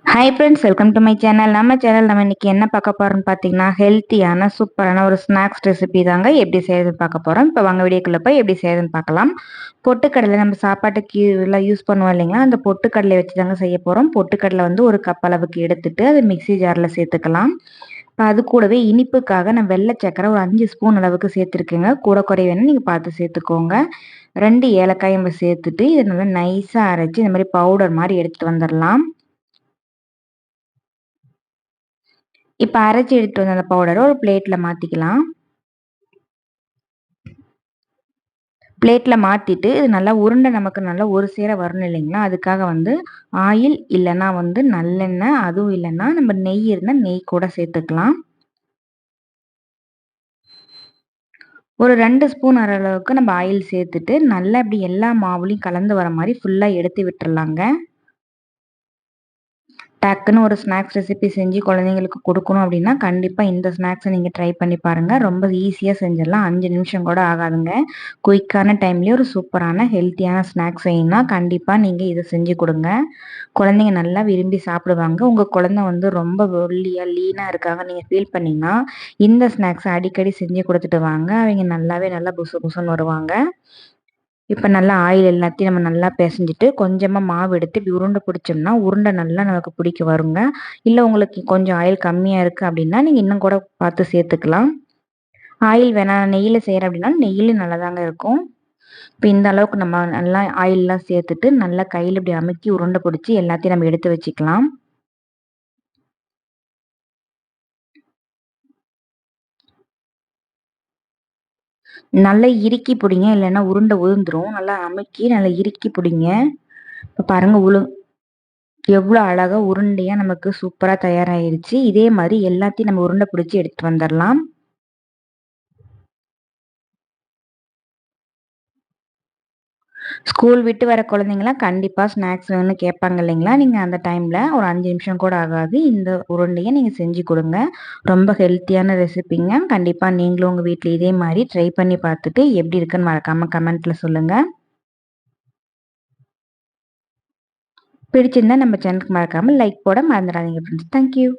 Hi friends, welcome to my channel. நம்ம இன்னைக்கு என்ன பார்க்க போறோம்னு பார்த்தீங்கன்னா, ஹெல்த்தியான சூப்பரான ஒரு ஸ்நாக்ஸ் ரெசிபி தாங்க எப்படி செய்யறதுன்னு பார்க்க போறோம். இப்போ வாங்க வீடியோக்குள்ள போய் எப்படி செய்யறதுன்னு பார்க்கலாம். பொட்டுக்கடலை நம்ம சாப்பாட்டுக்கு எல்லாம் யூஸ் பண்ணுவோம் இல்லைங்களா, அந்த பொட்டுக்கடலை வச்சு தாங்க செய்ய போறோம். பொட்டுக்கடலை வந்து ஒரு கப் அளவுக்கு எடுத்துட்டு அதை மிக்ஸி ஜார்ல சேர்த்துக்கலாம். இப்போ அது கூடவே இனிப்புக்காக நான் வெள்ளை சக்கரை ஒரு 5 ஸ்பூன் அளவுக்கு சேர்த்துருக்கேங்க. கூட குறை வேணும் நீங்கள் பார்த்து சேர்த்துக்கோங்க. 2 ஏலக்காய் நம்ம சேர்த்துட்டு இதை நல்லா நைஸாக அரைச்சி இந்த மாதிரி பவுடர் மாதிரி எடுத்துட்டு வந்துடலாம். இப்ப அரைச்சு எடுத்துட்டு வந்த அந்த பவுடர ஒரு பிளேட்ல மாத்திக்கலாம். பிளேட்ல மாத்திட்டு இது நல்லா உருண்டை நமக்கு நல்லா ஒரு சேர வரணும் இல்லைங்களா, அதுக்காக வந்து ஆயில் இல்லைன்னா வந்து நல்லெண்ணெய், அதுவும் இல்லைன்னா நம்ம நெய் இருந்தா நெய் கூட சேர்த்துக்கலாம். ஒரு 2 ஸ்பூன் அளவுக்கு நம்ம ஆயில் சேர்த்துட்டு நல்லா இப்படி எல்லா மாவுலையும் கலந்து வர மாதிரி ஃபுல்லா எடுத்து விட்டுறலாங்க. டக்குன்னு ஒரு ஸ்நாக்ஸ் ரெசிபி செஞ்சு குழந்தைங்களுக்கு கொடுக்கணும் அப்படின்னா கண்டிப்பாக இந்த ஸ்நாக்ஸை நீங்கள் ட்ரை பண்ணி பாருங்கள். ரொம்ப ஈஸியாக செஞ்சிடலாம். 5 நிமிஷம் கூட ஆகாதுங்க. குயிக்கான டைம்லேயே ஒரு சூப்பரான ஹெல்த்தியான ஸ்நாக்ஸ் செய்யணும்னா கண்டிப்பாக நீங்கள் இதை செஞ்சு கொடுங்க. குழந்தைங்க நல்லா விரும்பி சாப்பிடுவாங்க. உங்கள் குழந்தை வந்து ரொம்ப ஒல்லியாக லீனாக இருக்காங்க நீங்கள் ஃபீல் பண்ணிங்கன்னா இந்த ஸ்நாக்ஸை அடிக்கடி செஞ்சு கொடுத்துட்டு வாங்க. அவங்க நல்லா புசு புசுன்னு வருவாங்க. இப்ப நல்லா ஆயில் எல்லாத்தையும் நம்ம நல்லா பெசஞ்சுட்டு, கொஞ்சமா மாவு எடுத்து இப்படி உருண்டை பிடிச்சோம்னா, உருண்டை நல்லா நமக்கு பிடிக்க வருங்க. இல்ல உங்களுக்கு கொஞ்சம் ஆயில் கம்மியா இருக்கு அப்படின்னா, நீங்க இன்னும் கூட பார்த்து சேர்த்துக்கலாம். ஆயில் வேணாம் நெய்யில செய்றேன் அப்படின்னா, நெய்யிலும் நல்லாதாங்க இருக்கும். இப்ப இந்த அளவுக்கு நம்ம நல்லா ஆயில்லாம் சேர்த்துட்டு, நல்லா கையில இப்படி அமுக்கி உருண்டை பிடிச்சு எல்லாத்தையும் நம்ம எடுத்து வச்சுக்கலாம். நல்லா இறுக்கி பிடிங்க. இல்லைன்னா உருண்டை உதிர்ந்துரும். நல்லா அமுக்கி நல்லா இறுக்கி பிடிங்க. இப்ப பாருங்க எவ்வளோ அழகா உருண்டையா நமக்கு சூப்பரா தயாராயிருச்சு. இதே மாரி எல்லாத்தையும் நம்ம உருண்டை பிடிச்சு எடுத்துட்டு வந்துரலாம். ஸ்கூல் விட்டு வர குழந்தைங்கலாம் கண்டிப்பா ஸ்நாக்ஸ் வேணும்னு கேட்பாங்க இல்லைங்களா? நீங்க அந்த டைம்ல ஒரு 5 நிமிஷம் கூட ஆகாது. இந்த உருண்டைய நீங்க செஞ்சு குடுங்க. ரொம்ப ஹெல்த்தியான ரெசிபிங்க. கண்டிப்பா நீங்களும் உங்க வீட்ல இதே மாரி ட்ரை பண்ணி பார்த்துட்டு எப்படி இருக்குன்னு மறக்காம கமெண்ட்ல சொல்லுங்க. பிடிச்சிருந்தா நம்ம சேனலுக்கு மறக்காம லைக் போட மறந்துடாதீங்க ஃப்ரெண்ட்ஸ். Thank you.